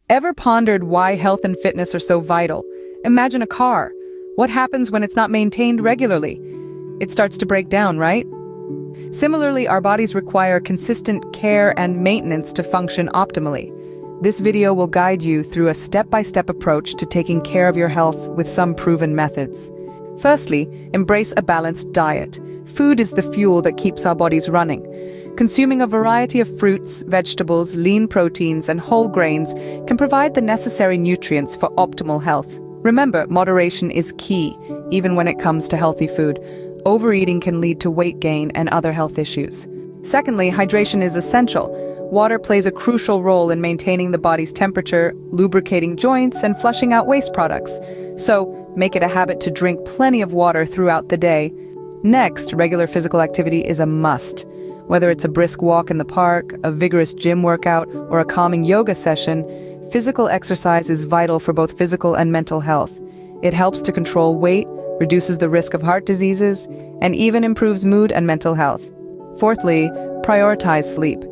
Ever pondered why health and fitness are so vital? Imagine a car. What happens when it's not maintained regularly? It starts to break down, right? Similarly, our bodies require consistent care and maintenance to function optimally. This video will guide you through a step-by-step approach to taking care of your health with some proven methods. Firstly, embrace a balanced diet. Food is the fuel that keeps our bodies running. Consuming a variety of fruits, vegetables, lean proteins, and whole grains can provide the necessary nutrients for optimal health. Remember, moderation is key, even when it comes to healthy food. Overeating can lead to weight gain and other health issues. Secondly, hydration is essential. Water plays a crucial role in maintaining the body's temperature, lubricating joints, and flushing out waste products. So, make it a habit to drink plenty of water throughout the day. Next, regular physical activity is a must. Whether it's a brisk walk in the park, a vigorous gym workout, or a calming yoga session, physical exercise is vital for both physical and mental health. It helps to control weight, reduces the risk of heart diseases, and even improves mood and mental health. Fourthly, prioritize sleep.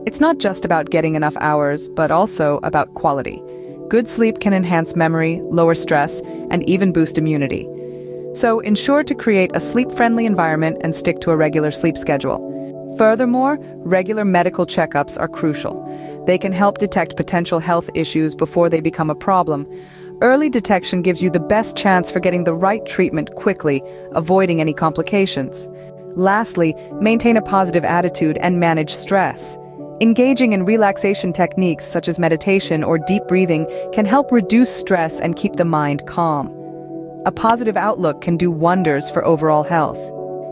It's not just about getting enough hours, but also about quality. Good sleep can enhance memory, lower stress, and even boost immunity. So ensure to create a sleep-friendly environment and stick to a regular sleep schedule. Furthermore, regular medical checkups are crucial. They can help detect potential health issues before they become a problem. Early detection gives you the best chance for getting the right treatment quickly, avoiding any complications. Lastly, maintain a positive attitude and manage stress. Engaging in relaxation techniques such as meditation or deep breathing can help reduce stress and keep the mind calm. A positive outlook can do wonders for overall health.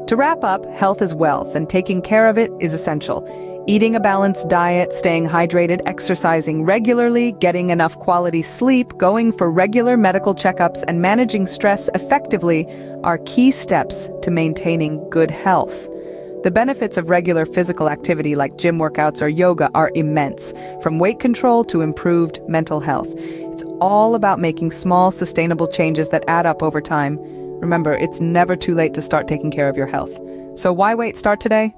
To wrap up, health is wealth, and taking care of it is essential. Eating a balanced diet, staying hydrated, exercising regularly, getting enough quality sleep, going for regular medical checkups, and managing stress effectively are key steps to maintaining good health. The benefits of regular physical activity like gym workouts or yoga are immense, from weight control to improved mental health. It's all about making small, sustainable changes that add up over time. Remember, it's never too late to start taking care of your health. So why wait? Start today.